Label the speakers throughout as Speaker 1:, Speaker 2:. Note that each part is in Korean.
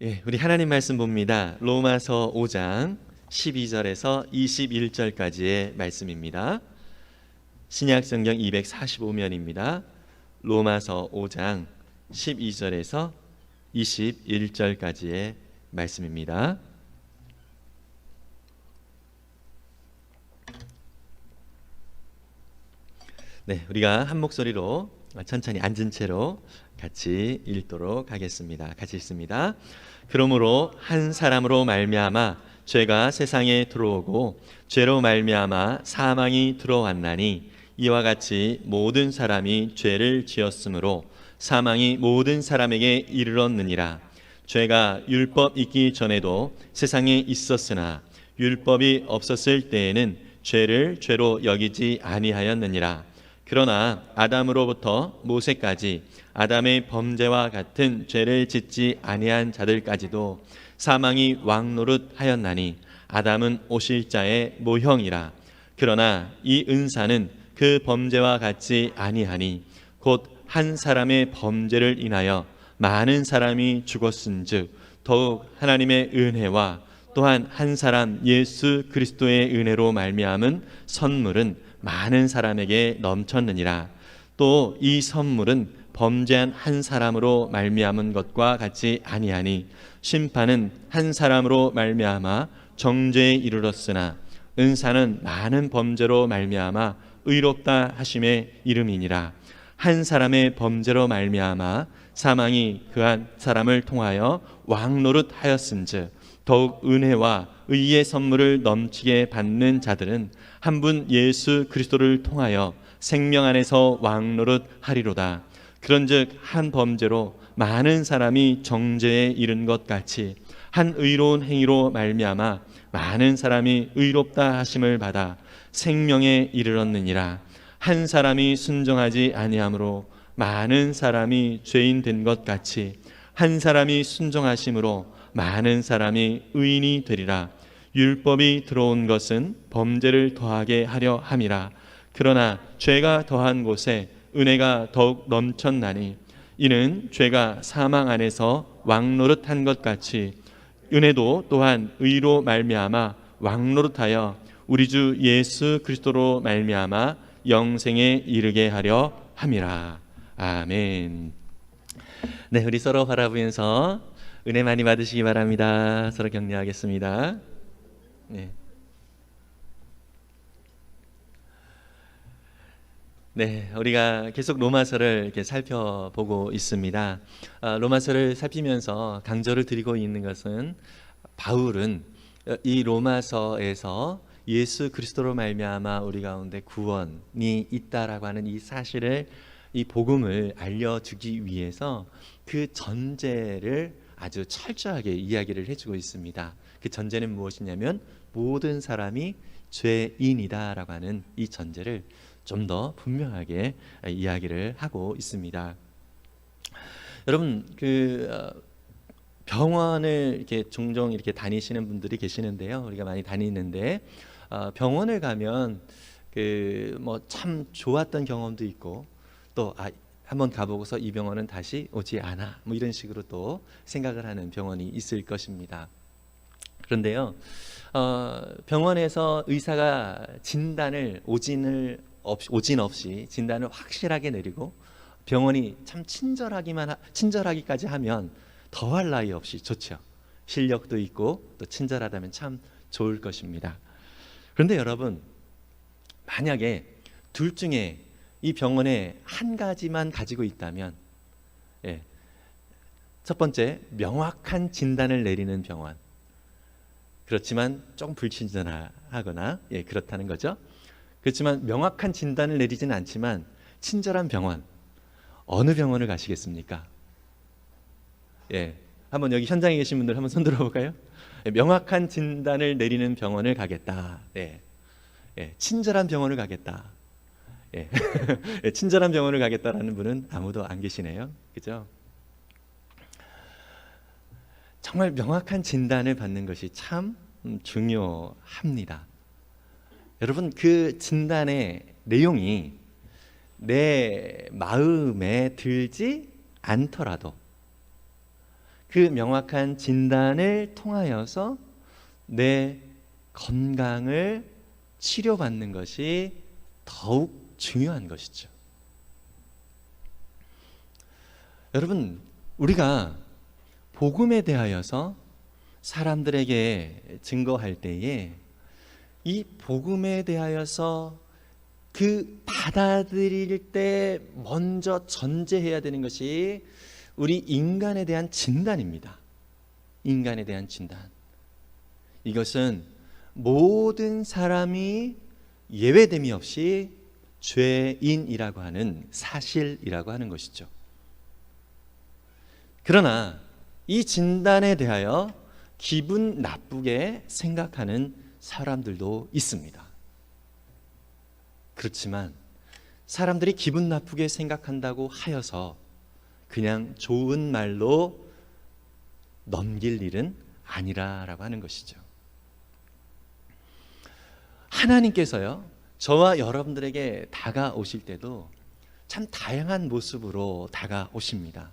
Speaker 1: 예, 우리 하나님 말씀 봅니다. 로마서 5장 12절에서 21절까지의 말씀입니다. 신약 성경 245면입니다. 로마서 5장 12절에서 21절까지의 말씀입니다. 네, 우리가 한 목소리로 천천히 앉은 채로 같이 읽도록 하겠습니다. 같이 읽습니다. 그러므로 한 사람으로 말미암아 죄가 세상에 들어오고 죄로 말미암아 사망이 들어왔나니 이와 같이 모든 사람이 죄를 지었으므로 사망이 모든 사람에게 이르렀느니라. 죄가 율법 있기 전에도 세상에 있었으나 율법이 없었을 때에는 죄를 죄로 여기지 아니하였느니라. 그러나 아담으로부터 모세까지 아담의 범죄와 같은 죄를 짓지 아니한 자들까지도 사망이 왕노릇하였나니 아담은 오실 자의 모형이라. 그러나 이 은사는 그 범죄와 같지 아니하니 곧 한 사람의 범죄를 인하여 많은 사람이 죽었은즉 더욱 하나님의 은혜와 또한 한 사람 예수 그리스도의 은혜로 말미암은 선물은 많은 사람에게 넘쳤느니라. 또 이 선물은 범죄한 한 사람으로 말미암은 것과 같지 아니하니 심판은 한 사람으로 말미암아 정죄에 이르렀으나 은사는 많은 범죄로 말미암아 의롭다 하심의 이름이니라. 한 사람의 범죄로 말미암아 사망이 그 한 사람을 통하여 왕노릇하였은즉 더욱 은혜와 의의 선물을 넘치게 받는 자들은 한 분 예수 그리스도를 통하여 생명 안에서 왕노릇하리로다. 그런즉 한 범죄로 많은 사람이 정죄에 이른 것 같이 한 의로운 행위로 말미암아 많은 사람이 의롭다 하심을 받아 생명에 이르렀느니라. 한 사람이 순종하지 아니함으로 많은 사람이 죄인 된 것 같이 한 사람이 순종하심으로 많은 사람이 의인이 되리라. 율법이 들어온 것은 범죄를 더하게 하려 함이라. 그러나 죄가 더한 곳에 은혜가 더욱 넘쳤나니 이는 죄가 사망 안에서 왕노릇한 것 같이 은혜도 또한 의로 말미암아 왕노릇하여 우리 주 예수 그리스도로 말미암아 영생에 이르게 하려 함이라. 아멘. 네, 우리 서로 바라보면서 은혜 많이 받으시기 바랍니다. 서로 격려하겠습니다. 네. 네, 우리가 계속 로마서를 이렇게 살펴보고 있습니다. 로마서를 살피면서 강조를 드리고 있는 것은 바울은 이 로마서에서 예수 그리스도로 말미암아 우리 가운데 구원이 있다라고 하는 이 사실을, 이 복음을 알려주기 위해서 그 전제를 아주 철저하게 이야기를 해주고 있습니다. 그 전제는 무엇이냐면 모든 사람이 죄인이다라고 하는 이 전제를 좀 더 분명하게 이야기를 하고 있습니다. 여러분, 병원을 이렇게 종종 이렇게 다니시는 분들이 계시는데요. 우리가 많이 다니는데 병원을 가면 뭐 참 좋았던 경험도 있고 또 한번 가보고서 이 병원은 다시 오지 않아 뭐 이런 식으로 또 생각을 하는 병원이 있을 것입니다. 그런데요, 병원에서 의사가 진단을 오진 없이 진단을 확실하게 내리고 병원이 참 친절하기까지 하면 더할 나위 없이 좋죠. 실력도 있고 또 친절하다면 참 좋을 것입니다. 그런데 여러분, 만약에 둘 중에 이 병원에 한 가지만 가지고 있다면, 첫 번째, 명확한 진단을 내리는 병원, 그렇지만 조금 불친절하거나 그렇다는 거죠. 그렇지만 명확한 진단을 내리지는 않지만 친절한 병원, 어느 병원을 가시겠습니까? 한번 여기 현장에 계신 분들 한번 손 들어볼까요? 명확한 진단을 내리는 병원을 가겠다. 친절한 병원을 가겠다. 친절한 병원을 가겠다라는 분은 아무도 안 계시네요. 그죠? 정말 명확한 진단을 받는 것이 참 중요합니다. 여러분, 그 진단의 내용이 내 마음에 들지 않더라도 그 명확한 진단을 통하여서 내 건강을 치료받는 것이 더욱 중요한 것이죠. 여러분, 우리가 복음에 대하여서 사람들에게 증거할 때에 이 복음에 대하여서 그 받아들일 때 먼저 전제해야 되는 것이 우리 인간에 대한 진단입니다. 인간에 대한 진단. 이것은 모든 사람이 예외됨이 없이 죄인이라고 하는 사실이라고 하는 것이죠. 그러나 이 진단에 대하여 기분 나쁘게 생각하는 사람들도 있습니다. 그렇지만 사람들이 기분 나쁘게 생각한다고 하여서 그냥 좋은 말로 넘길 일은 아니라라고 하는 것이죠. 하나님께서요, 저와 여러분들에게 다가오실 때도 참 다양한 모습으로 다가오십니다.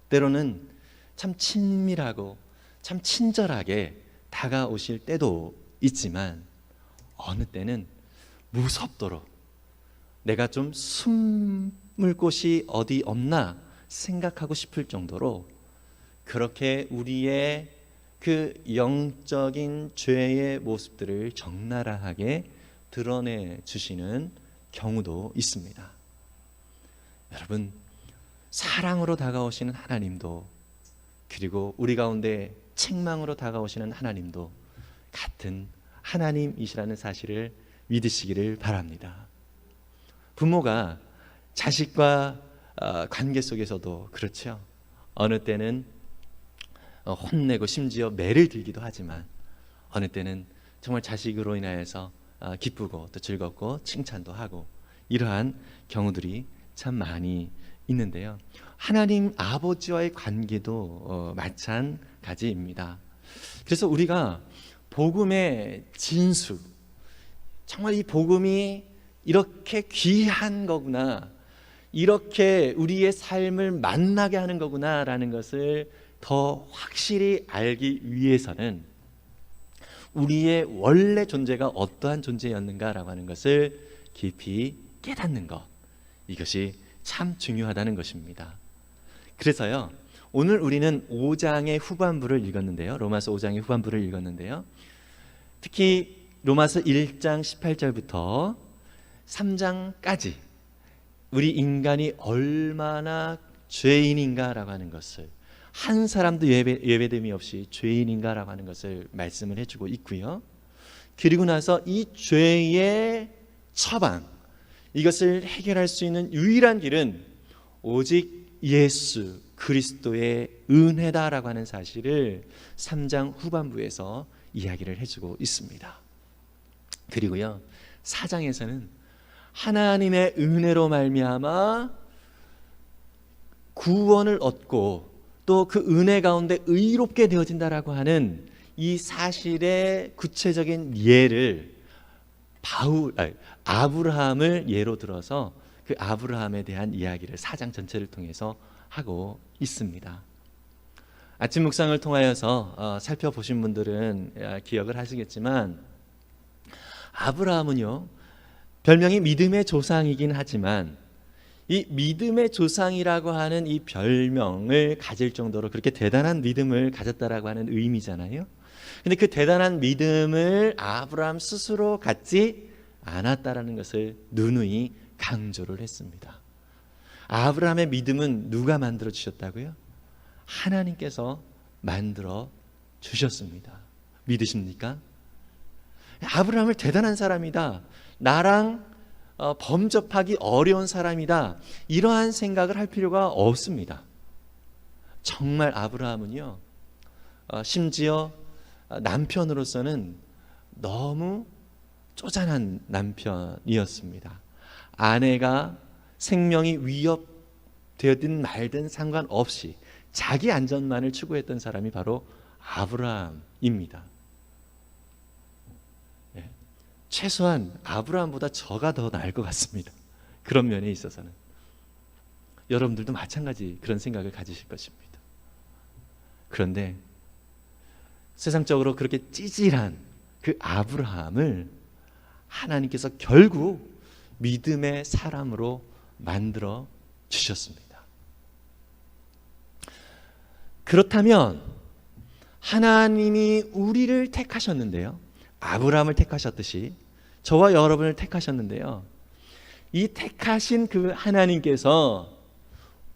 Speaker 1: 때로는 참 친밀하고 참 친절하게 다가오실 때도 있지만 어느 때는 무섭도록 내가 좀 숨을 곳이 어디 없나 생각하고 싶을 정도로 그렇게 우리의 그 영적인 죄의 모습들을 적나라하게 드러내 주시는 경우도 있습니다. 여러분, 사랑으로 다가오시는 하나님도 그리고 우리 가운데 책망으로 다가오시는 하나님도 같은 하나님이시라는 사실을 믿으시기를 바랍니다. 부모가 자식과 관계 속에서도 그렇죠. 어느 때는 혼내고 심지어 매를 들기도 하지만 어느 때는 정말 자식으로 인하여서 기쁘고 또 즐겁고 칭찬도 하고 이러한 경우들이 참 많이 있는데요. 하나님 아버지와의 관계도 마찬가지입니다. 그래서 우리가 복음의 진수, 정말 이 복음이 이렇게 귀한 거구나, 이렇게 우리의 삶을 만나게 하는 거구나라는 것을 더 확실히 알기 위해서는 우리의 원래 존재가 어떠한 존재였는가라고 하는 것을 깊이 깨닫는 것, 이것이 참 중요하다는 것입니다. 그래서요, 오늘 우리는 5장의 후반부를 읽었는데요. 로마서 5장의 후반부를 읽었는데요. 특히 로마서 1장 18절부터 3장까지 우리 인간이 얼마나 죄인인가라고 하는 것을, 한 사람도 예외됨이 없이 죄인인가라고 하는 것을 말씀을 해주고 있고요. 그리고 나서 이 죄의 처방, 이것을 해결할 수 있는 유일한 길은 오직 예수 그리스도의 은혜다라고 하는 사실을 3장 후반부에서 이야기를 해주고 있습니다. 그리고요, 4장에서는 하나님의 은혜로 말미암아 구원을 얻고 또 그 은혜 가운데 의롭게 되어진다라고 하는 이 사실의 구체적인 예를 아브라함을 예로 들어서 그 아브라함에 대한 이야기를 4장 전체를 통해서 하고 있습니다. 아침 묵상을 통하여서 살펴보신 분들은 기억을 하시겠지만 아브라함은요, 별명이 믿음의 조상이긴 하지만 이 믿음의 조상이라고 하는 이 별명을 가질 정도로 그렇게 대단한 믿음을 가졌다라고 하는 의미잖아요. 근데 그 대단한 믿음을 아브라함 스스로 갖지 않았다라는 것을 누누이 강조를 했습니다. 아브라함의 믿음은 누가 만들어 주셨다고요? 하나님께서 만들어 주셨습니다. 믿으십니까? 아브라함을 대단한 사람이다, 나랑 범접하기 어려운 사람이다, 이러한 생각을 할 필요가 없습니다. 정말 아브라함은요, 심지어 남편으로서는 너무 쪼잔한 남편이었습니다. 아내가 생명이 위협되든 말든 상관없이 자기 안전만을 추구했던 사람이 바로 아브라함입니다. 최소한 아브라함보다 저가 더 나을 것 같습니다. 그런 면에 있어서는. 여러분들도 마찬가지 그런 생각을 가지실 것입니다. 그런데 세상적으로 그렇게 찌질한 그 아브라함을 하나님께서 결국 믿음의 사람으로 만들어 주셨습니다. 그렇다면 하나님이 우리를 택하셨는데요, 아브라함을 택하셨듯이 저와 여러분을 택하셨는데요, 이 택하신 그 하나님께서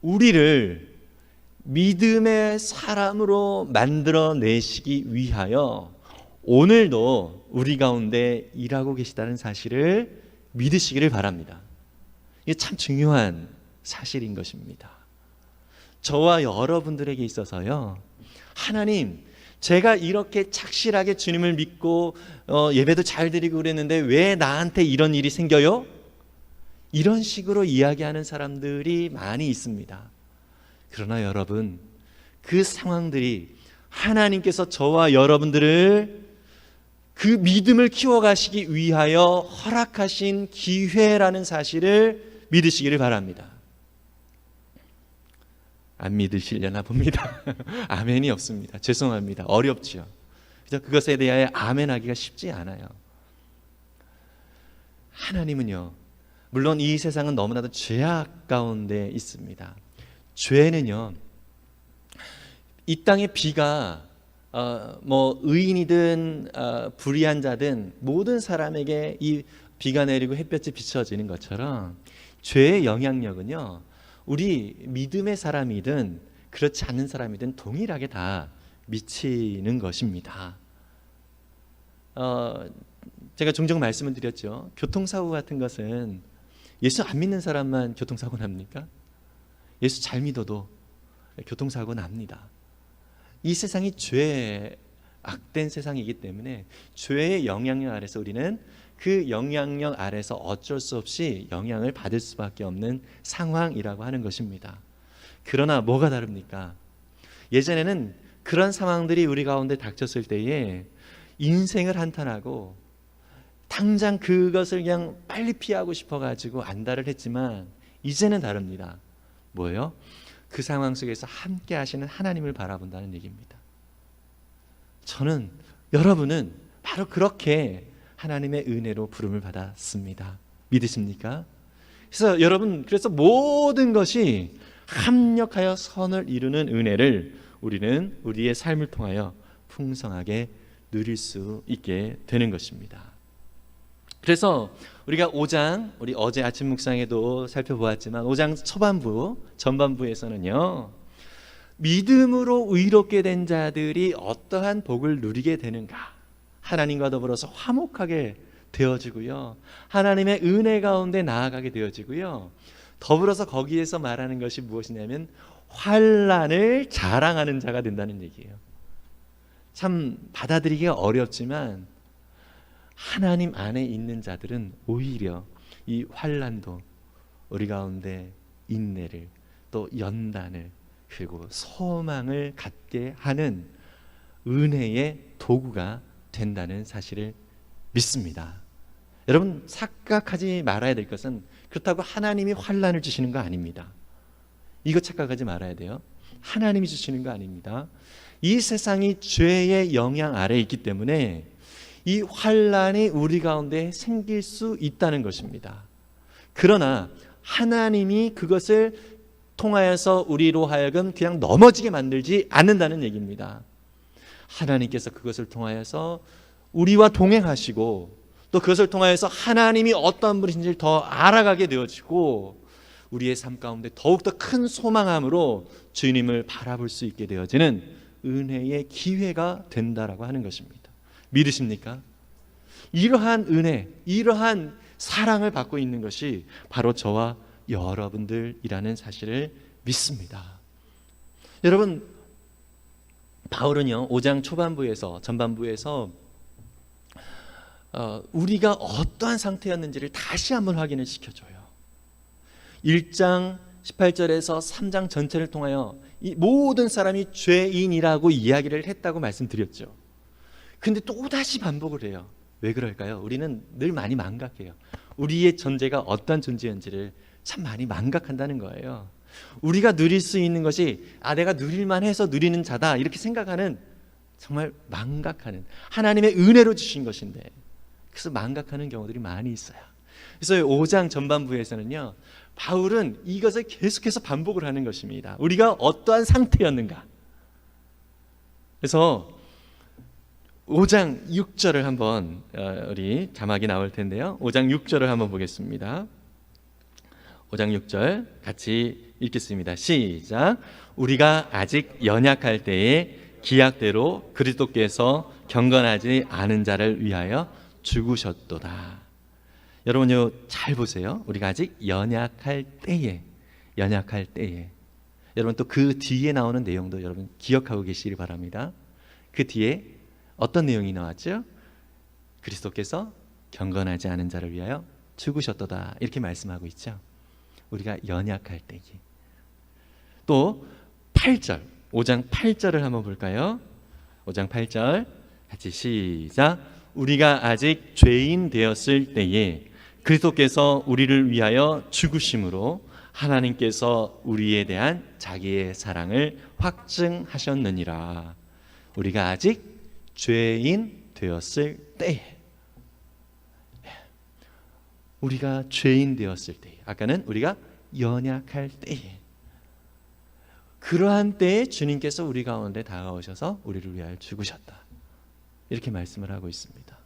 Speaker 1: 우리를 믿음의 사람으로 만들어내시기 위하여 오늘도 우리 가운데 일하고 계시다는 사실을 믿으시기를 바랍니다. 이게 참 중요한 사실인 것입니다. 저와 여러분들에게 있어서요, 하나님, 제가 이렇게 착실하게 주님을 믿고 예배도 잘 드리고 그랬는데 왜 나한테 이런 일이 생겨요? 이런 식으로 이야기하는 사람들이 많이 있습니다. 그러나 여러분, 그 상황들이 하나님께서 저와 여러분들을 그 믿음을 키워가시기 위하여 허락하신 기회라는 사실을 믿으시기를 바랍니다. 안 믿으시려나 봅니다. 아멘이 없습니다. 죄송합니다. 어렵지요. 그래서 그것에 대하여 아멘하기가 쉽지 않아요. 하나님은요, 물론 이 세상은 너무나도 죄악 가운데 있습니다. 죄는요, 이 땅의 비가 의인이든 불의한 자든 모든 사람에게 이 비가 내리고 햇볕이 비춰지는 것처럼 죄의 영향력은요, 우리 믿음의 사람이든 그렇지 않은 사람이든 동일하게 다 미치는 것입니다. 제가 종종 말씀을 드렸죠. 교통사고 같은 것은 예수 안 믿는 사람만 교통사고 납니까? 예수 잘 믿어도 교통사고 납니다. 이 세상이 죄 악된 세상이기 때문에 죄의 영향력 아래서 우리는 그 영향력 아래서 어쩔 수 없이 영향을 받을 수밖에 없는 상황이라고 하는 것입니다. 그러나 뭐가 다릅니까? 예전에는 그런 상황들이 우리 가운데 닥쳤을 때에 인생을 한탄하고 당장 그것을 그냥 빨리 피하고 싶어가지고 안달을 했지만 이제는 다릅니다. 뭐예요? 그 상황 속에서 함께 하시는 하나님을 바라본다는 얘기입니다. 저는, 여러분은 바로 그렇게 하나님의 은혜로 부름을 받았습니다. 믿으십니까? 그래서 여러분, 그래서 모든 것이 합력하여 선을 이루는 은혜를 우리는 우리의 삶을 통하여 풍성하게 누릴 수 있게 되는 것입니다. 그래서 우리가 5장, 우리 어제 아침 묵상에도 살펴보았지만 5장 전반부에서는요, 믿음으로 의롭게 된 자들이 어떠한 복을 누리게 되는가, 하나님과 더불어서 화목하게 되어지고요, 하나님의 은혜 가운데 나아가게 되어지고요, 더불어서 거기에서 말하는 것이 무엇이냐면 환난을 자랑하는 자가 된다는 얘기예요. 참 받아들이기가 어렵지만 하나님 안에 있는 자들은 오히려 이 환난도 우리 가운데 인내를, 또 연단을, 그리고 소망을 갖게 하는 은혜의 도구가 된다는 사실을 믿습니다. 여러분, 착각하지 말아야 될 것은 그렇다고 하나님이 환난을 주시는 거 아닙니다. 이거 착각하지 말아야 돼요. 하나님이 주시는 거 아닙니다. 이 세상이 죄의 영향 아래에 있기 때문에 이 환난이 우리 가운데 생길 수 있다는 것입니다. 그러나 하나님이 그것을 통하여서 우리로 하여금 그냥 넘어지게 만들지 않는다는 얘기입니다. 하나님께서 그것을 통하여서 우리와 동행하시고, 또 그것을 통하여서 하나님이 어떤 분이신지를 더 알아가게 되어지고, 우리의 삶 가운데 더욱더 큰 소망함으로 주님을 바라볼 수 있게 되어지는 은혜의 기회가 된다라고 하는 것입니다. 믿으십니까? 이러한 은혜, 이러한 사랑을 받고 있는 것이 바로 저와 여러분들이라는 사실을 믿습니다. 여러분, 바울은요, 5장 전반부에서 우리가 어떠한 상태였는지를 다시 한번 확인을 시켜줘요. 1장 18절에서 3장 전체를 통하여 이 모든 사람이 죄인이라고 이야기를 했다고 말씀드렸죠. 근데 또다시 반복을 해요. 왜 그럴까요? 우리는 늘 많이 망각해요. 우리의 존재가 어떤 존재인지를 참 많이 망각한다는 거예요. 우리가 누릴 수 있는 것이 내가 누릴만 해서 누리는 자다 이렇게 생각하는, 정말 망각하는, 하나님의 은혜로 주신 것인데 그래서 망각하는 경우들이 많이 있어요. 그래서 5장 전반부에서는요, 바울은 이것을 계속해서 반복을 하는 것입니다. 우리가 어떠한 상태였는가. 그래서 5장 6절을 한번 우리 자막이 나올 텐데요, 5장 6절을 한번 보겠습니다. 5장 6절 같이 읽겠습니다. 시작. 우리가 아직 연약할 때에 기약대로 그리스도께서 경건하지 않은 자를 위하여 죽으셨도다. 여러분요, 잘 보세요. 우리가 아직 연약할 때에, 여러분 또 그 뒤에 나오는 내용도 여러분 기억하고 계시길 바랍니다. 그 뒤에 어떤 내용이 나왔죠? 그리스도께서 경건하지 않은 자를 위하여 죽으셨도다 이렇게 말씀하고 있죠. 우리가 연약할 때에. 또 8절, 5장 8절을 한번 볼까요? 5장 8절 같이 시작. 우리가 아직 죄인 되었을 때에 그리스도께서 우리를 위하여 죽으심으로 하나님께서 우리에 대한 자기의 사랑을 확증하셨느니라. 우리가 아직 죄인 되었을 때에, 우리가 죄인 되었을 때에, 아까는 우리가 연약할 때에, 그러한 때에 주님께서 우리 가운데 다가오셔서 우리를 위하여 죽으셨다 이렇게 말씀을 하고 있습니다.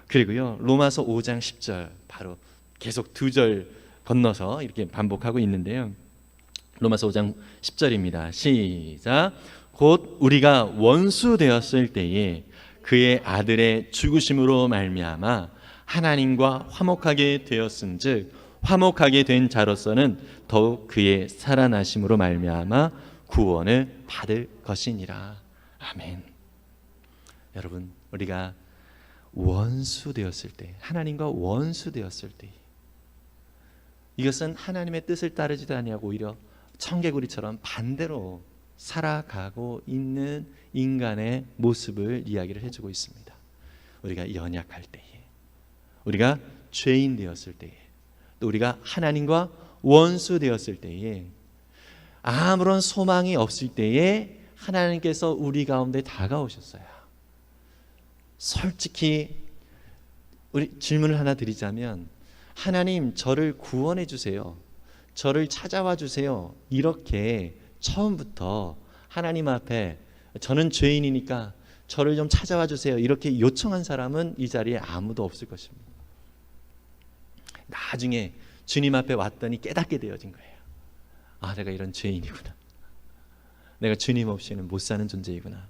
Speaker 1: 그리고요, 로마서 5장 10절 바로 계속 2절 건너서 이렇게 반복하고 있는데요, 로마서 5장 10절입니다. 시작. 곧 우리가 원수 되었을 때에 그의 아들의 죽으심으로 말미암아 하나님과 화목하게 되었은즉 화목하게 된 자로서는 더욱 그의 살아나심으로 말미암아 구원을 받을 것이니라. 아멘. 여러분, 우리가 원수 되었을 때, 하나님과 원수 되었을 때, 이것은 하나님의 뜻을 따르지도 아니하고 오히려 청개구리처럼 반대로 살아가고 있는 인간의 모습을 이야기를 해주고 있습니다. 우리가 연약할 때에, 우리가 죄인 되었을 때에, 또 우리가 하나님과 원수 되었을 때에, 아무런 소망이 없을 때에 하나님께서 우리 가운데 다가오셨어요. 솔직히 우리 질문을 하나 드리자면, 하나님 저를 구원해 주세요, 저를 찾아와 주세요, 이렇게 처음부터 하나님 앞에 저는 죄인이니까 저를 좀 찾아와 주세요 이렇게 요청한 사람은 이 자리에 아무도 없을 것입니다. 나중에 주님 앞에 왔더니 깨닫게 되어진 거예요. 내가 이런 죄인이구나, 내가 주님 없이는 못 사는 존재이구나,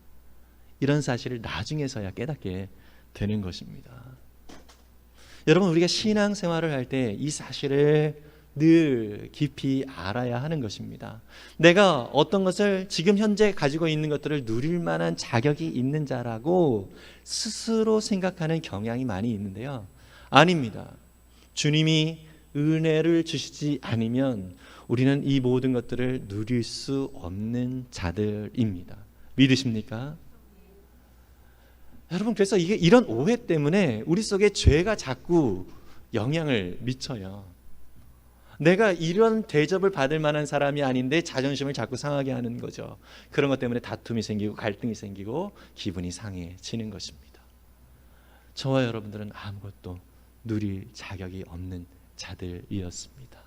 Speaker 1: 이런 사실을 나중에서야 깨닫게 되는 것입니다. 여러분, 우리가 신앙생활을 할 때 이 사실을 늘 깊이 알아야 하는 것입니다. 내가 어떤 것을 지금 현재 가지고 있는 것들을 누릴 만한 자격이 있는 자라고 스스로 생각하는 경향이 많이 있는데요, 아닙니다. 주님이 은혜를 주시지 않으면 우리는 이 모든 것들을 누릴 수 없는 자들입니다. 믿으십니까? 여러분, 그래서 이런 오해 때문에 우리 속에 죄가 자꾸 영향을 미쳐요. 내가 이런 대접을 받을 만한 사람이 아닌데 자존심을 자꾸 상하게 하는 거죠. 그런 것 때문에 다툼이 생기고 갈등이 생기고 기분이 상해지는 것입니다. 저와 여러분들은 아무것도 누릴 자격이 없는 자들이었습니다.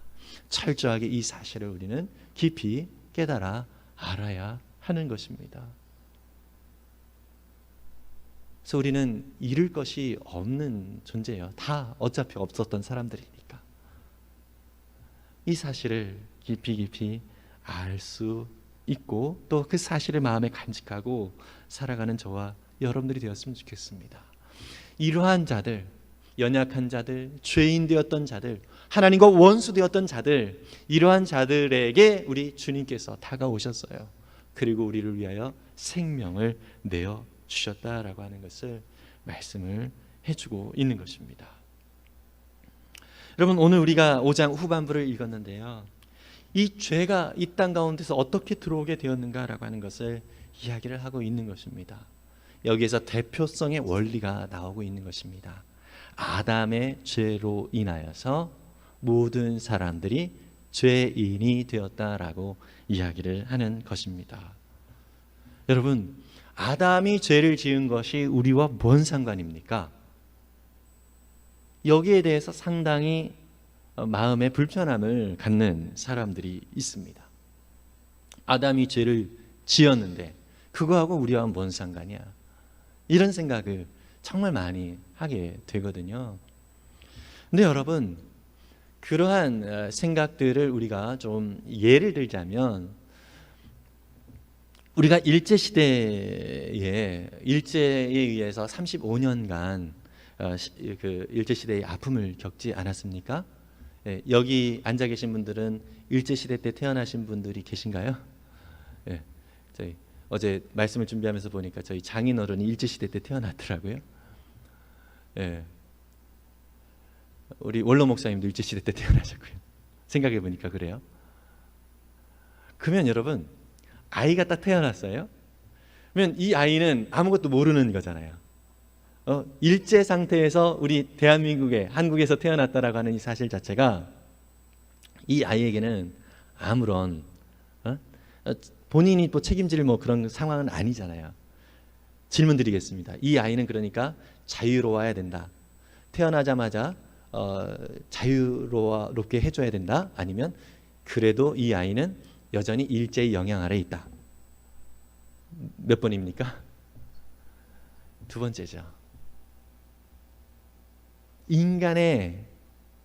Speaker 1: 철저하게 이 사실을 우리는 깊이 깨달아 알아야 하는 것입니다. 그래서 우리는 잃을 것이 없는 존재예요. 다 어차피 없었던 사람들이니까. 이 사실을 깊이 알 수 있고 또 그 사실을 마음에 간직하고 살아가는 저와 여러분들이 되었으면 좋겠습니다. 이러한 자들, 연약한 자들, 죄인 되었던 자들, 하나님과 원수 되었던 자들, 이러한 자들에게 우리 주님께서 다가오셨어요. 그리고 우리를 위하여 생명을 내어 주셨다라고 하는 것을 말씀을 해주고 있는 것입니다. 여러분, 오늘 우리가 5장 후반부를 읽었는데요, 이 죄가 이 땅 가운데서 어떻게 들어오게 되었는가라고 하는 것을 이야기를 하고 있는 것입니다. 여기에서 대표성의 원리가 나오고 있는 것입니다. 아담의 죄로 인하여서 모든 사람들이 죄인이 되었다라고 이야기를 하는 것입니다. 여러분, 아담이 죄를 지은 것이 우리와 뭔 상관입니까? 여기에 대해서 상당히 마음의 불편함을 갖는 사람들이 있습니다. 아담이 죄를 지었는데 그거하고 우리와 뭔 상관이야? 이런 생각을 정말 많이 하게 되거든요. 근데 여러분, 그러한 생각들을 우리가 좀 예를 들자면, 우리가 일제시대에 의해서 35년간 그 일제시대의 아픔을 겪지 않았습니까? 여기 앉아 계신 분들은 일제시대 때 태어나신 분들이 계신가요? 저희 어제 말씀을 준비하면서 보니까 저희 장인어른이 일제시대 때 태어났더라고요. 우리 원로 목사님도 일제시대 때 태어나셨고요. 생각해 보니까 그래요. 그러면 여러분, 아이가 딱 태어났어요. 그러면 이 아이는 아무것도 모르는 거잖아요. 일제 상태에서 우리 대한민국에, 한국에서 태어났다라고 하는 이 사실 자체가 이 아이에게는 아무런 본인이 또 책임질 뭐 그런 상황은 아니잖아요. 질문 드리겠습니다. 이 아이는 그러니까 자유로워야 된다. 태어나자마자 자유롭게 해줘야 된다. 아니면 그래도 이 아이는 여전히 일제의 영향 아래 있다. 몇 번입니까? 두 번째죠. 인간의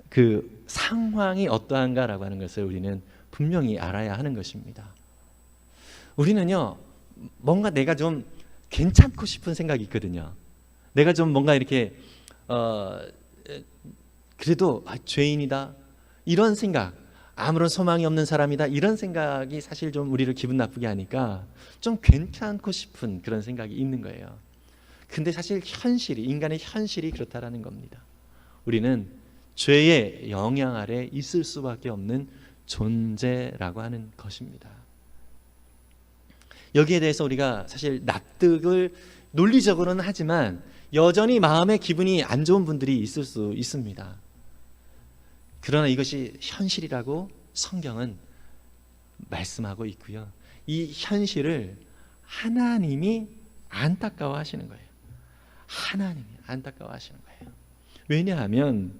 Speaker 1: 그 상황이 어떠한가라고 하는 것을 우리는 분명히 알아야 하는 것입니다. 우리는요, 뭔가 내가 좀 괜찮고 싶은 생각이 있거든요. 내가 좀 뭔가 이렇게 그래도 죄인이다 이런 생각, 아무런 소망이 없는 사람이다 이런 생각이 사실 좀 우리를 기분 나쁘게 하니까 좀 괜찮고 싶은 그런 생각이 있는 거예요. 근데 사실 인간의 현실이 그렇다라는 겁니다. 우리는 죄의 영향 아래 있을 수밖에 없는 존재라고 하는 것입니다. 여기에 대해서 우리가 사실 납득을 논리적으로는 하지만 여전히 마음의 기분이 안 좋은 분들이 있을 수 있습니다. 그러나 이것이 현실이라고 성경은 말씀하고 있고요. 이 현실을 하나님이 안타까워하시는 거예요. 하나님이 안타까워하시는 거예요. 왜냐하면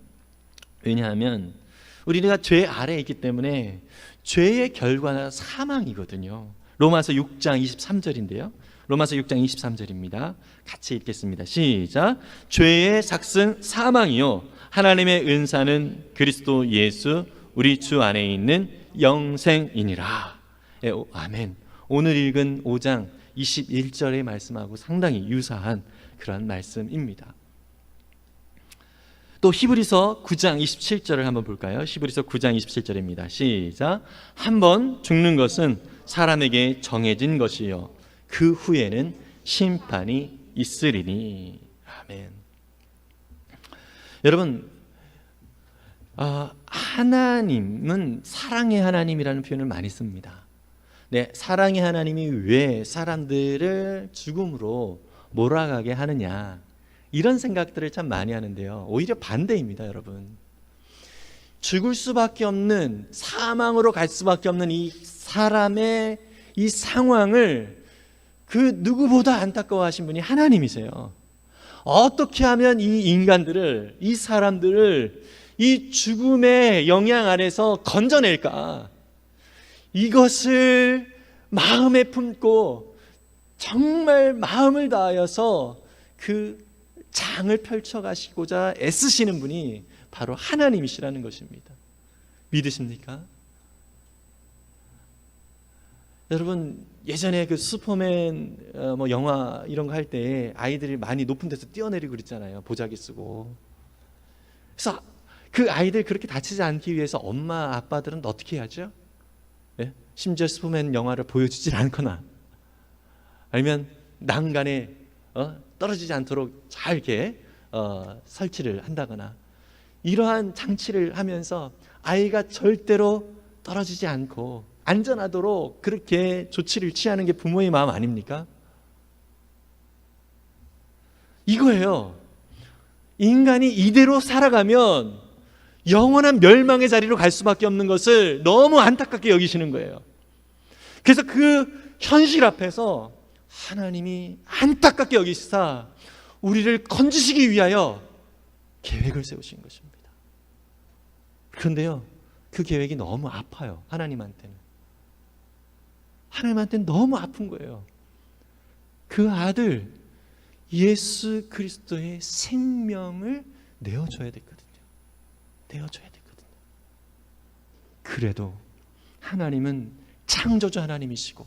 Speaker 1: 우리가 죄 아래에 있기 때문에 죄의 결과는 사망이거든요. 로마서 6장 23절인데요. 로마서 6장 23절입니다. 같이 읽겠습니다. 시작. 죄의 삭은 사망이요 하나님의 은사는 그리스도 예수 우리 주 안에 있는 영생이니라. 아멘. 오늘 읽은 5장 21절의 말씀하고 상당히 유사한 그런 말씀입니다. 또 히브리서 9장 27절을 한번 볼까요? 히브리서 9장 27절입니다. 시작. 한번 죽는 것은 사람에게 정해진 것이요 그 후에는 심판이 있으리니. 아멘. 여러분, 하나님은 사랑의 하나님이라는 표현을 많이 씁니다. 네, 사랑의 하나님이 왜 사람들을 죽음으로 몰아가게 하느냐 이런 생각들을 참 많이 하는데요. 오히려 반대입니다, 여러분. 죽을 수밖에 없는, 사망으로 갈 수밖에 없는 이 사람의 이 상황을 그 누구보다 안타까워하신 분이 하나님이세요. 어떻게 하면 이 인간들을, 이 사람들을 이 죽음의 영향 아래서 건져낼까? 이것을 마음에 품고 정말 마음을 다하여서 그 장을 펼쳐가시고자 애쓰시는 분이 바로 하나님이시라는 것입니다. 믿으십니까? 여러분, 예전에 그 슈퍼맨 뭐 영화 이런 거 할 때 아이들이 많이 높은 데서 뛰어내리고 그랬잖아요. 보자기 쓰고. 그래서 그 아이들 그렇게 다치지 않기 위해서 엄마 아빠들은 어떻게 해야죠? 예? 심지어 슈퍼맨 영화를 보여주질 않거나 아니면 난간에 떨어지지 않도록 잘 이렇게 설치를 한다거나 이러한 장치를 하면서 아이가 절대로 떨어지지 않고 안전하도록 그렇게 조치를 취하는 게 부모의 마음 아닙니까? 이거예요. 인간이 이대로 살아가면 영원한 멸망의 자리로 갈 수밖에 없는 것을 너무 안타깝게 여기시는 거예요. 그래서 그 현실 앞에서 하나님이 안타깝게 여기시사 우리를 건지시기 위하여 계획을 세우신 것입니다. 그런데요, 그 계획이 너무 아파요. 하나님한테는 너무 아픈 거예요. 그 아들 예수 그리스도의 생명을 내어줘야 됐거든요. 그래도 하나님은 창조주 하나님이시고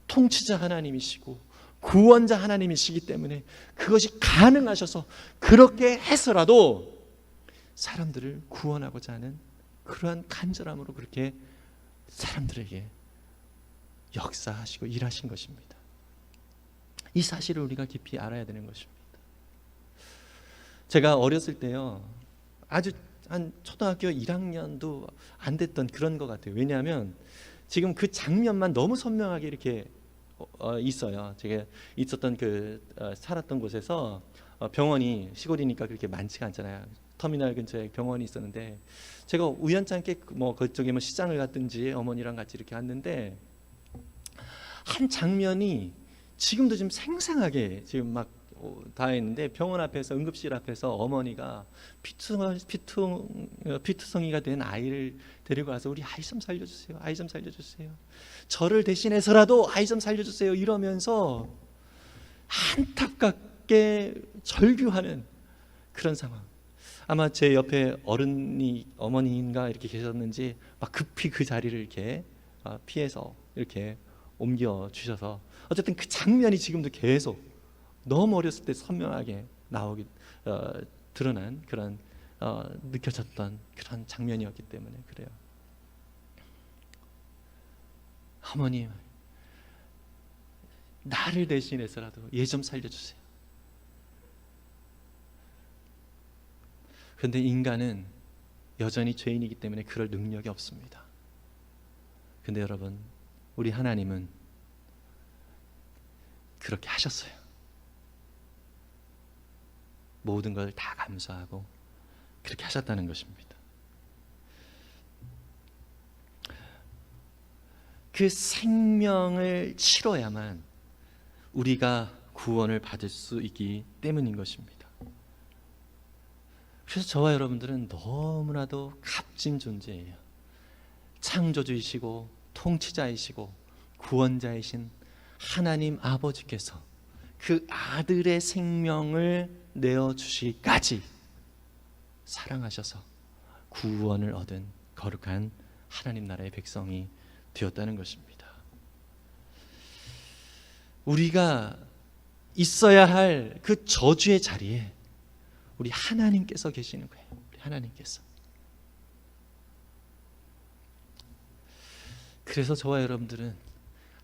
Speaker 1: 통치자 하나님이시고 구원자 하나님이시기 때문에 그것이 가능하셔서 그렇게 해서라도 사람들을 구원하고자 하는 그러한 간절함으로 그렇게 사람들에게 역사하시고 일하신 것입니다. 이 사실을 우리가 깊이 알아야 되는 것입니다. 제가 어렸을 때요, 아주 한 초등학교 1학년도 안 됐던 그런 것 같아요. 왜냐하면 지금 그 장면만 너무 선명하게 이렇게 있어요. 제가 있었던 살았던 곳에서 병원이 시골이니까 그렇게 많지가 않잖아요. 터미널 근처에 병원이 있었는데 제가 우연찮게 그쪽에 시장을 갔든지 어머니랑 같이 이렇게 갔는데 한 장면이 지금도 좀 생생하게 지금 막 다 있는데, 병원 앞에서 응급실 앞에서 어머니가 피투성이가 된 아이를 데리고 와서 우리 아이 좀 살려주세요. 아이 좀 살려주세요. 저를 대신해서라도 아이 좀 살려주세요. 이러면서 안타깝게 절규하는 그런 상황. 아마 제 옆에 어머니인가 이렇게 계셨는지 막 급히 그 자리를 이렇게 피해서 이렇게 옮겨 주셔서 어쨌든 그 장면이 지금도 계속 너무 어렸을 때 선명하게 드러난 그런 느껴졌던 그런 장면이었기 때문에 그래요. 어머님, 나를 대신해서라도 얘 좀 살려주세요. 그런데 인간은 여전히 죄인이기 때문에 그럴 능력이 없습니다. 그런데 여러분, 우리 하나님은 그렇게 하셨어요. 모든 걸 다 감수하고 그렇게 하셨다는 것입니다. 그 생명을 치러야만 우리가 구원을 받을 수 있기 때문인 것입니다. 그래서 저와 여러분들은 너무나도 값진 존재예요. 창조주이시고 통치자이시고 구원자이신 하나님 아버지께서 그 아들의 생명을 내어주시기까지 사랑하셔서 구원을 얻은 거룩한 하나님 나라의 백성이 되었다는 것입니다. 우리가 있어야 할 그 저주의 자리에 우리 하나님께서 계시는 거예요. 우리 하나님께서. 그래서 저와 여러분들은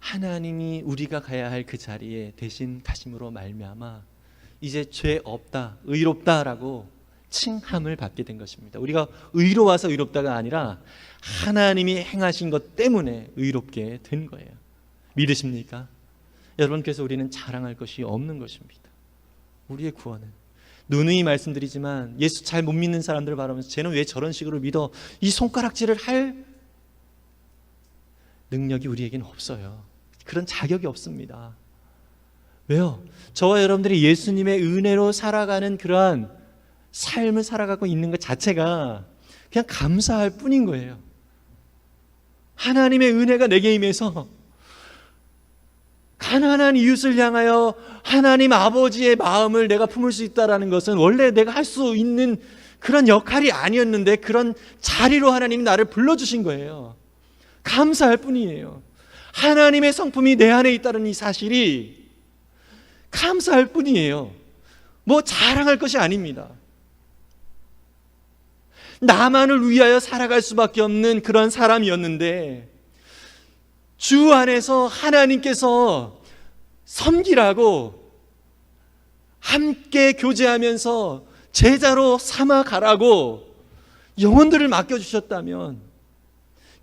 Speaker 1: 하나님이 우리가 가야 할 그 자리에 대신 가심으로 말미암아 이제 죄 없다, 의롭다라고 칭함을 받게 된 것입니다. 우리가 의로워서 의롭다가 아니라 하나님이 행하신 것 때문에 의롭게 된 거예요. 믿으십니까? 여러분, 그래서 우리는 자랑할 것이 없는 것입니다. 우리의 구원은 누누이 말씀드리지만 예수 잘 못 믿는 사람들을 바라보면서 쟤는 왜 저런 식으로 믿어? 이 손가락질을 할 능력이 우리에게는 없어요. 그런 자격이 없습니다. 왜요? 저와 여러분들이 예수님의 은혜로 살아가는 그러한 삶을 살아가고 있는 것 자체가 그냥 감사할 뿐인 거예요. 하나님의 은혜가 내게 임해서 가난한 이웃을 향하여 하나님 아버지의 마음을 내가 품을 수 있다는 것은 원래 내가 할 수 있는 그런 역할이 아니었는데 그런 자리로 하나님이 나를 불러주신 거예요. 감사할 뿐이에요. 하나님의 성품이 내 안에 있다는 이 사실이 감사할 뿐이에요. 뭐 자랑할 것이 아닙니다. 나만을 위하여 살아갈 수밖에 없는 그런 사람이었는데 주 안에서 하나님께서 섬기라고 함께 교제하면서 제자로 삼아 가라고 영혼들을 맡겨주셨다면,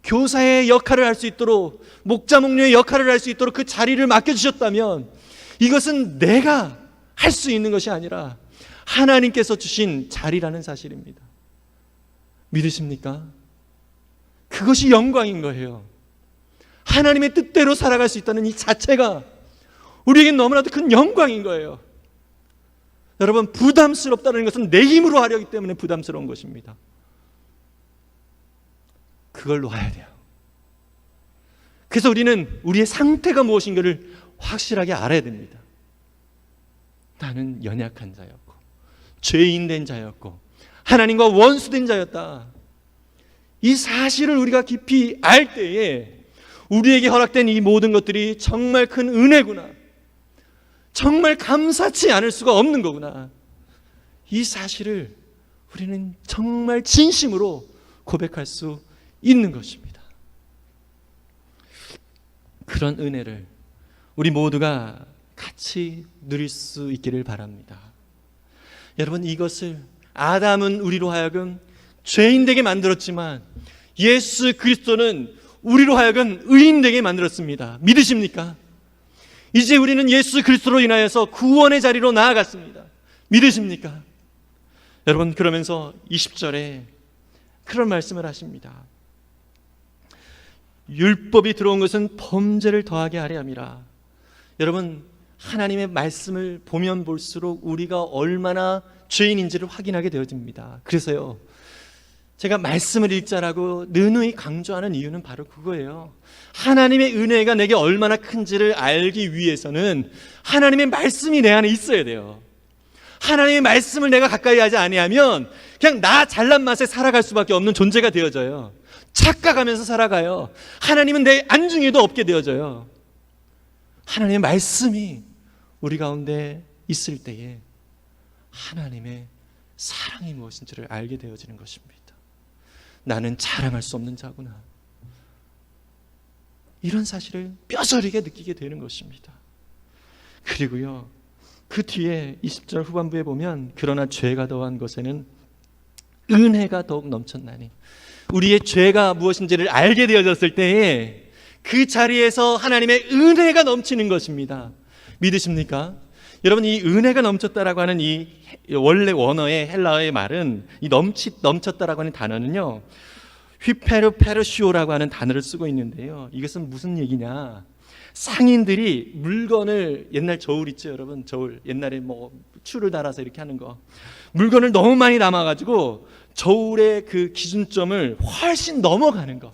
Speaker 1: 교사의 역할을 할 수 있도록, 목자 목녀의 역할을 할 수 있도록 그 자리를 맡겨주셨다면, 이것은 내가 할 수 있는 것이 아니라 하나님께서 주신 자리라는 사실입니다.
Speaker 2: 믿으십니까? 그것이 영광인 거예요. 하나님의 뜻대로 살아갈 수 있다는 이 자체가 우리에겐 너무나도 큰 영광인 거예요. 여러분, 부담스럽다는 것은 내 힘으로 하려기 때문에 부담스러운 것입니다. 그걸 놓아야 돼요. 그래서 우리는 우리의 상태가 무엇인가를 확실하게 알아야 됩니다. 나는 연약한 자였고 죄인 된 자였고 하나님과 원수된 자였다. 이 사실을 우리가 깊이 알 때에 우리에게 허락된 이 모든 것들이 정말 큰 은혜구나, 정말 감사치 않을 수가 없는 거구나, 이 사실을 우리는 정말 진심으로 고백할 수 있는 것입니다. 그런 은혜를 우리 모두가 같이 누릴 수 있기를 바랍니다. 여러분, 이것을 아담은 우리로 하여금 죄인 되게 만들었지만 예수 그리스도는 우리로 하여금 의인 되게 만들었습니다. 믿으십니까? 이제 우리는 예수 그리스도로 인하여서 구원의 자리로 나아갔습니다. 믿으십니까? 여러분, 그러면서 20절에 그런 말씀을 하십니다. 율법이 들어온 것은 범죄를 더하게 하려 함이라. 여러분, 하나님의 말씀을 보면 볼수록 우리가 얼마나 죄인인지를 확인하게 되어집니다. 그래서요, 제가 말씀을 읽자라고 느누이 강조하는 이유는 바로 그거예요. 하나님의 은혜가 내게 얼마나 큰지를 알기 위해서는 하나님의 말씀이 내 안에 있어야 돼요. 하나님의 말씀을 내가 가까이 하지 아니하면 그냥 나 잘난 맛에 살아갈 수밖에 없는 존재가 되어져요. 착각하면서 살아가요. 하나님은 내 안중에도 없게 되어져요. 하나님의 말씀이 우리 가운데 있을 때에 하나님의 사랑이 무엇인지를 알게 되어지는 것입니다. 나는 자랑할 수 없는 자구나, 이런 사실을 뼈저리게 느끼게 되는 것입니다. 그리고요, 그 뒤에 20절 후반부에 보면 그러나 죄가 더한 것에는 은혜가 더욱 넘쳤나니, 우리의 죄가 무엇인지를 알게 되어졌을 때에 그 자리에서 하나님의 은혜가 넘치는 것입니다. 믿으십니까? 여러분, 이 은혜가 넘쳤다라고 하는 이 원래 원어의 헬라어의 말은 이 넘쳤다라고 하는 단어는요, 휘페르페르시오라고 하는 단어를 쓰고 있는데요, 이것은 무슨 얘기냐, 상인들이 물건을, 옛날 저울 있죠 여러분, 저울, 옛날에 뭐 추를 달아서 이렇게 하는 거, 물건을 너무 많이 담아가지고 저울의 그 기준점을 훨씬 넘어가는 거,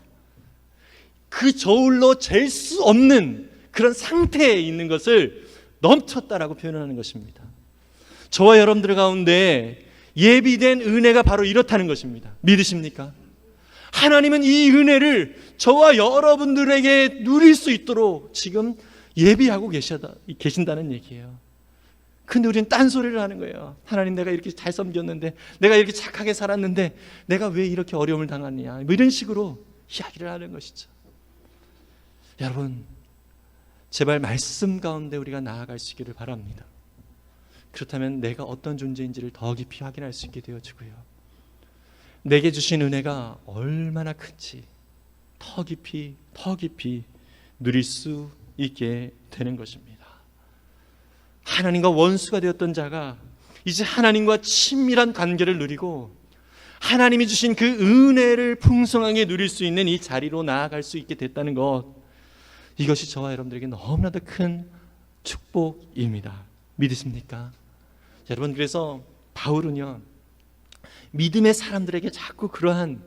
Speaker 2: 그 저울로 잴 수 없는 그런 상태에 있는 것을 넘쳤다라고 표현하는 것입니다. 저와 여러분들 가운데 예비된 은혜가 바로 이렇다는 것입니다. 믿으십니까? 하나님은 이 은혜를 저와 여러분들에게 누릴 수 있도록 지금 예비하고 계신다는 얘기예요. 근데 우리는 딴소리를 하는 거예요. 하나님, 내가 이렇게 잘 섬겼는데, 내가 이렇게 착하게 살았는데 내가 왜 이렇게 어려움을 당하느냐, 뭐 이런 식으로 이야기를 하는 것이죠. 여러분, 제발 말씀 가운데 우리가 나아갈 수 있기를 바랍니다. 그렇다면 내가 어떤 존재인지를 더 깊이 확인할 수 있게 되어지고요, 내게 주신 은혜가 얼마나 큰지 더 깊이 누릴 수 있게 되는 것입니다. 하나님과 원수가 되었던 자가 이제 하나님과 친밀한 관계를 누리고 하나님이 주신 그 은혜를 풍성하게 누릴 수 있는 이 자리로 나아갈 수 있게 됐다는 것, 이것이 저와 여러분들에게 너무나도 큰 축복입니다. 믿으십니까? 여러분, 그래서 바울은요, 믿음의 사람들에게 자꾸 그러한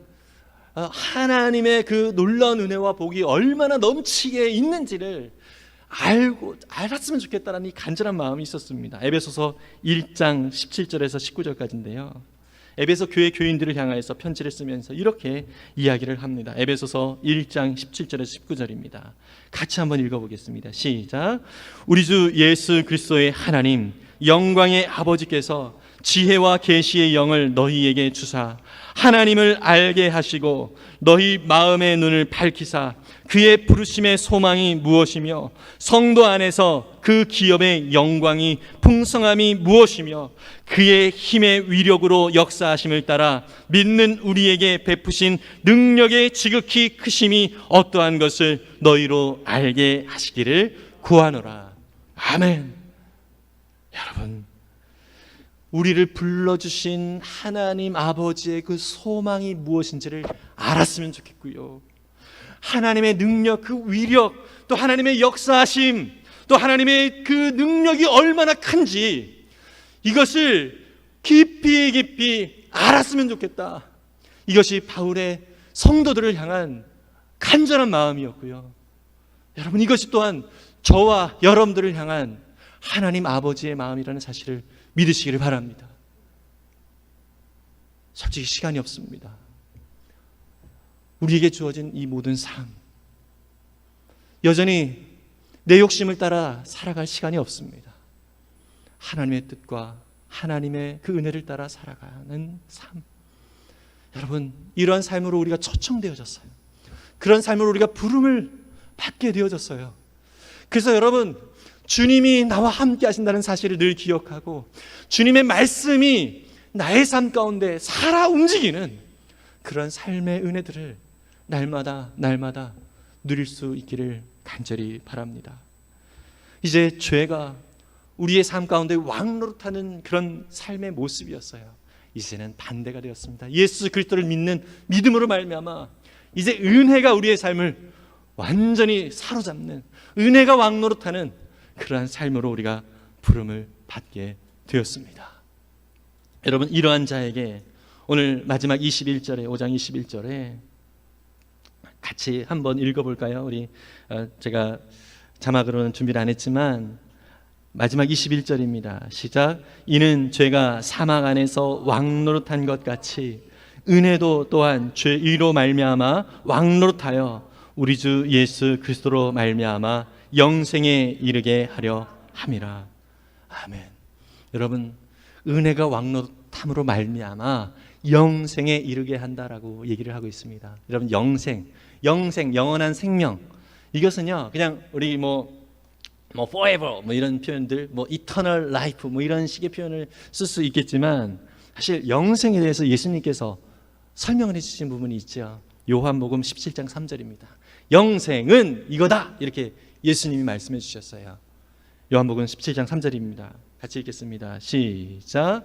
Speaker 2: 하나님의 그 놀라운 은혜와 복이 얼마나 넘치게 있는지를 알았으면 좋겠다는 이 간절한 마음이 있었습니다. 에베소서 1장 17절에서 19절까지인데요, 에베소 교회 교인들을 향하여서 편지를 쓰면서 이렇게 이야기를 합니다. 에베소서 1장 17절에서 19절입니다. 같이 한번 읽어보겠습니다. 시작. 우리 주 예수 그리스도의 하나님, 영광의 아버지께서 지혜와 계시의 영을 너희에게 주사 하나님을 알게 하시고 너희 마음의 눈을 밝히사 그의 부르심의 소망이 무엇이며 성도 안에서 그 기업의 영광이 풍성함이 무엇이며 그의 힘의 위력으로 역사하심을 따라 믿는 우리에게 베푸신 능력의 지극히 크심이 어떠한 것을 너희로 알게 하시기를 구하노라. 아멘. 여러분, 우리를 불러주신 하나님 아버지의 그 소망이 무엇인지를 알았으면 좋겠고요. 하나님의 능력, 그 위력, 또 하나님의 역사하심, 또 하나님의 그 능력이 얼마나 큰지 이것을 깊이 깊이 알았으면 좋겠다. 이것이 바울의 성도들을 향한 간절한 마음이었고요. 여러분, 이것이 또한 저와 여러분들을 향한 하나님 아버지의 마음이라는 사실을 믿으시기를 바랍니다. 솔직히 시간이 없습니다. 우리에게 주어진 이 모든 삶, 여전히 내 욕심을 따라 살아갈 시간이 없습니다. 하나님의 뜻과 하나님의 그 은혜를 따라 살아가는 삶, 여러분, 이러한 삶으로 우리가 초청되어졌어요. 그런 삶으로 우리가 부름을 받게 되어졌어요. 그래서 여러분, 주님이 나와 함께 하신다는 사실을 늘 기억하고 주님의 말씀이 나의 삶 가운데 살아 움직이는 그런 삶의 은혜들을 날마다 누릴 수 있기를 간절히 바랍니다. 이제 죄가 우리의 삶 가운데 왕노릇하는 그런 삶의 모습이었어요. 이제는 반대가 되었습니다. 예수 그리스도를 믿는 믿음으로 말미암아 이제 은혜가 우리의 삶을 완전히 사로잡는, 은혜가 왕노릇하는 그러한 삶으로 우리가 부름을 받게 되었습니다. 여러분, 이러한 자에게 오늘 마지막 21절에 5장 21절에 같이 한번 읽어볼까요? 우리 제가 자막으로는 준비를 안 했지만 마지막 21절입니다. 시작. 이는 죄가 사망 안에서 왕노릇한 것 같이 은혜도 또한 죄의로 말미암아 왕노릇하여 우리 주 예수 그리스도로 말미암아 영생에 이르게 하려 함이라. 아멘. 여러분, 은혜가 왕노릇함으로 말미암아 영생에 이르게 한다라고 얘기를 하고 있습니다. 여러분, 영생, 영원한 생명, 이것은요 그냥 우리 뭐 forever 이런 표현들, eternal life 이런 식의 표현을 쓸 수 있겠지만 사실 영생에 대해서 예수님께서 설명을 해주신 부분이 있죠. 요한복음 17장 3절입니다. 영생은 이거다, 이렇게 예수님이 말씀해 주셨어요. 요한복음 17장 3절입니다. 같이 읽겠습니다. 시작.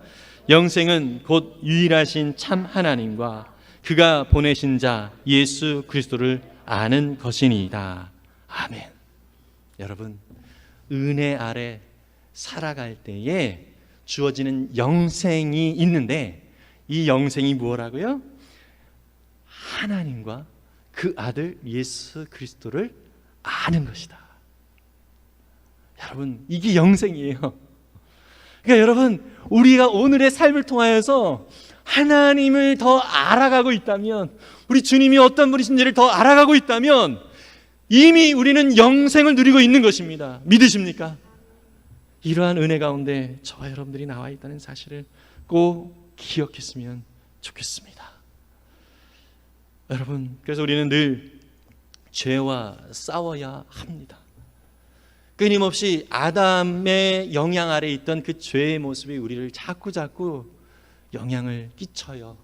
Speaker 2: 영생은 곧 유일하신 참 하나님과 그가 보내신 자 예수 그리스도를 아는 것이니이다. 아멘. 여러분, 은혜 아래 살아갈 때에 주어지는 영생이 있는데 이 영생이 뭐라고요? 하나님과 그 아들 예수 그리스도를 아는 것이다. 여러분, 이게 영생이에요. 그러니까 여러분, 우리가 오늘의 삶을 통하여서 하나님을 더 알아가고 있다면, 우리 주님이 어떤 분이신지를 더 알아가고 있다면 이미 우리는 영생을 누리고 있는 것입니다. 믿으십니까? 이러한 은혜 가운데 저와 여러분들이 나와 있다는 사실을 꼭 기억했으면 좋겠습니다. 여러분, 그래서 우리는 늘 죄와 싸워야 합니다. 끊임없이 아담의 영향 아래 있던 그 죄의 모습이 우리를 자꾸 영향을 끼쳐요.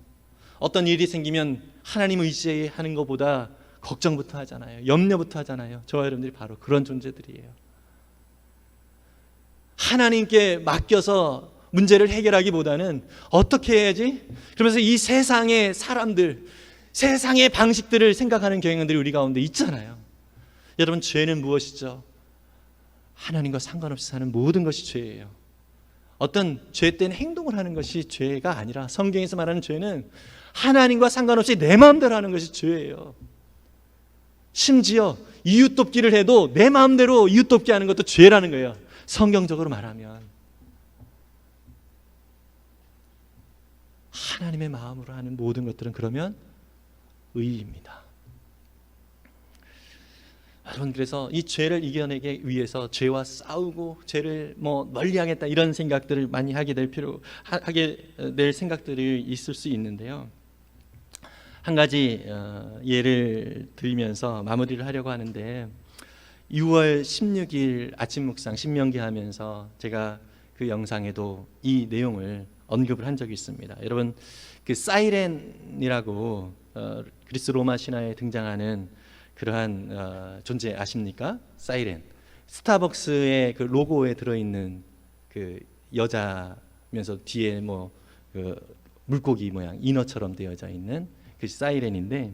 Speaker 2: 어떤 일이 생기면 하나님 의지하는 것보다 걱정부터 하잖아요. 염려부터 하잖아요. 저와 여러분들이 바로 그런 존재들이에요. 하나님께 맡겨서 문제를 해결하기보다는 어떻게 해야지? 그러면서 이 세상의 사람들, 세상의 방식들을 생각하는 경향들이 우리 가운데 있잖아요. 여러분, 죄는 무엇이죠? 하나님과 상관없이 사는 모든 것이 죄예요. 어떤 죄된 행동을 하는 것이 죄가 아니라 성경에서 말하는 죄는 하나님과 상관없이 내 마음대로 하는 것이 죄예요. 심지어 이웃 돕기를 해도 내 마음대로 이웃 돕기 하는 것도 죄라는 거예요. 성경적으로 말하면 하나님의 마음으로 하는 모든 것들은 그러면 의입니다. 여러분, 그래서 이 죄를 이겨내기 위해서 죄와 싸우고 죄를 멀리하겠다 이런 생각들을 많이 하게 될 생각들이 있을 수 있는데요. 한 가지 예를 들면서 마무리를 하려고 하는데 6월 16일 아침 묵상 신명기 하면서 제가 그 영상에도 이 내용을 언급을 한 적이 있습니다. 여러분, 그 사이렌이라고 그리스 로마 신화에 등장하는 그러한 존재 아십니까? 사이렌. 스타벅스의 그 로고에 들어있는 그 여자 울면서 뒤에 그 물고기 모양 인어처럼 되어져 있는 그 사이렌인데,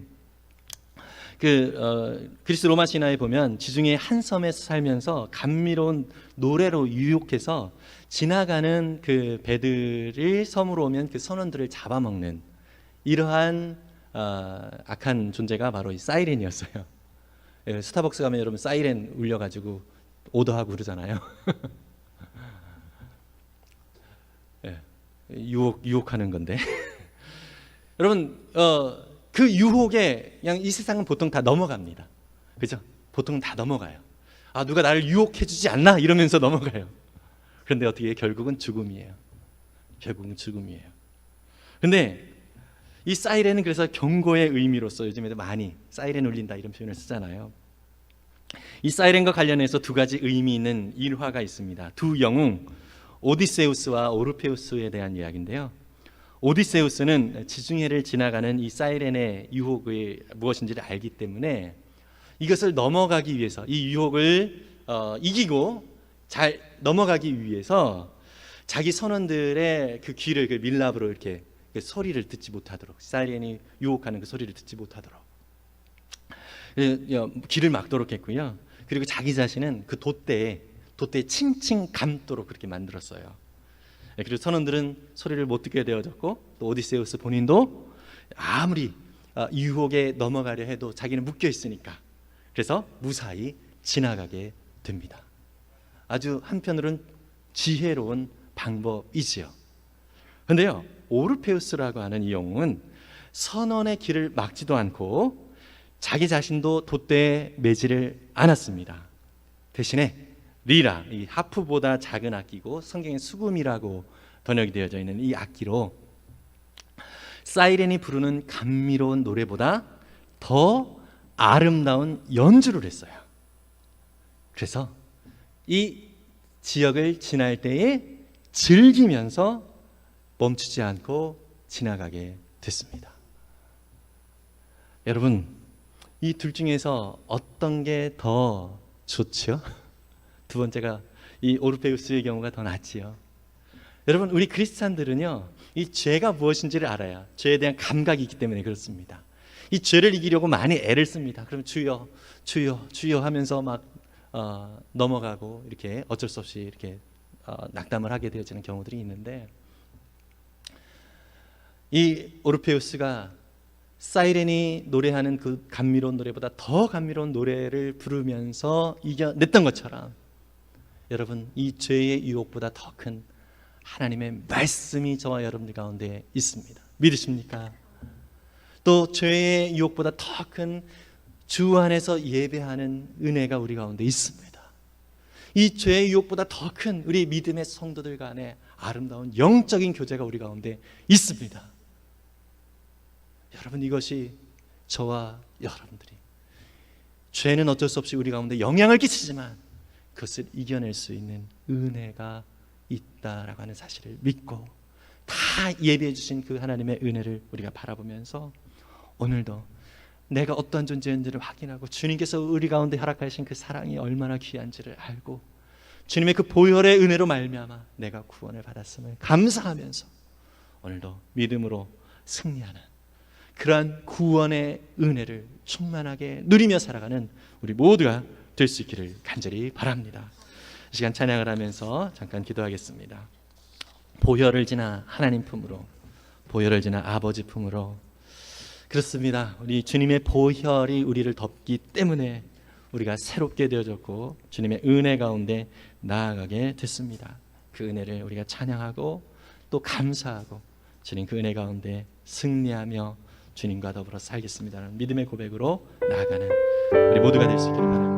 Speaker 2: 그리스 로마 신화에 보면 지중해 한 섬에서 살면서 감미로운 노래로 유혹해서 지나가는 그 배들이 섬으로 오면 그 선원들을 잡아먹는 이러한 악한 존재가 바로 이 사이렌이었어요. 스타벅스 가면 여러분 사이렌 울려가지고 오더하고 그러잖아요. 유혹하는 건데 여러분 그 유혹에 그냥 이 세상은 보통 다 넘어갑니다. 그죠? 보통 다 넘어가요. 누가 나를 유혹해주지 않나 이러면서 넘어가요. 그런데 어떻게 결국은 죽음이에요. 결국은 죽음이에요. 근데 이 사이렌은 그래서 경고의 의미로서 요즘에도 많이 사이렌 울린다 이런 표현을 쓰잖아요. 이 사이렌과 관련해서 두 가지 의미 있는 일화가 있습니다. 두 영웅 오디세우스와 오르페우스에 대한 이야기인데요. 오디세우스는 지중해를 지나가는 이 사이렌의 유혹이 무엇인지를 알기 때문에 이것을 넘어가기 위해서 이 유혹을 이기고 잘 넘어가기 위해서 자기 선원들의 그 귀를 그 밀랍으로 이렇게 그 소리를 듣지 못하도록, 사이렌이 유혹하는 그 소리를 듣지 못하도록 귀를 막도록 했고요. 그리고 자기 자신은 그 돛대에 칭칭 감도록 그렇게 만들었어요. 그리고 선원들은 소리를 못 듣게 되어졌고, 또 오디세우스 본인도 아무리 유혹에 넘어가려 해도 자기는 묶여 있으니까 그래서 무사히 지나가게 됩니다. 아주 한편으로는 지혜로운 방법이지요. 그런데요, 오르페우스라고 하는 이 영웅은 선원의 길을 막지도 않고 자기 자신도 돛대에 매지를 않았습니다. 대신에 리라, 이 하프보다 작은 악기고 성경에 수금이라고 번역이 되어져 있는 이 악기로 사이렌이 부르는 감미로운 노래보다 더 아름다운 연주를 했어요. 그래서 이 지역을 지날 때에 즐기면서 멈추지 않고 지나가게 됐습니다. 여러분, 이 둘 중에서 어떤 게 더 좋죠? 두 번째가 이 오르페우스의 경우가 더 낫지요. 여러분, 우리 크리스찬들은요, 이 죄가 무엇인지를 알아야 죄에 대한 감각이 있기 때문에 그렇습니다. 이 죄를 이기려고 많이 애를 씁니다. 그럼 주여, 주여, 주여 하면서 막 넘어가고 이렇게 어쩔 수 없이 이렇게 낙담을 하게 되어지는 경우들이 있는데, 이 오르페우스가 사이렌이 노래하는 그 감미로운 노래보다 더 감미로운 노래를 부르면서 이겨냈던 것처럼 여러분, 이 죄의 유혹보다 더 큰 하나님의 말씀이 저와 여러분들 가운데 있습니다. 믿으십니까? 또 죄의 유혹보다 더 큰 주 안에서 예배하는 은혜가 우리 가운데 있습니다. 이 죄의 유혹보다 더 큰 우리 믿음의 성도들 간의 아름다운 영적인 교제가 우리 가운데 있습니다. 여러분, 이것이 저와 여러분들이 죄는 어쩔 수 없이 우리 가운데 영향을 끼치지만 그것을 이겨낼 수 있는 은혜가 있다라고 하는 사실을 믿고 다 예비해 주신 그 하나님의 은혜를 우리가 바라보면서 오늘도 내가 어떤 존재인지를 확인하고 주님께서 우리 가운데 허락하신 그 사랑이 얼마나 귀한지를 알고 주님의 그 보혈의 은혜로 말미암아 내가 구원을 받았음을 감사하면서 오늘도 믿음으로 승리하는 그러한 구원의 은혜를 충만하게 누리며 살아가는 우리 모두가 될 수 있기를 간절히 바랍니다. 이 시간 찬양을 하면서 잠깐 기도하겠습니다. 보혈을 지나 하나님 품으로, 보혈을 지나 아버지 품으로. 그렇습니다. 우리 주님의 보혈이 우리를 덮기 때문에 우리가 새롭게 되어졌고 주님의 은혜 가운데 나아가게 됐습니다. 그 은혜를 우리가 찬양하고 또 감사하고 주님 그 은혜 가운데 승리하며 주님과 더불어 살겠습니다라는 믿음의 고백으로 나아가는 우리 모두가 될 수 있기를 바랍니다.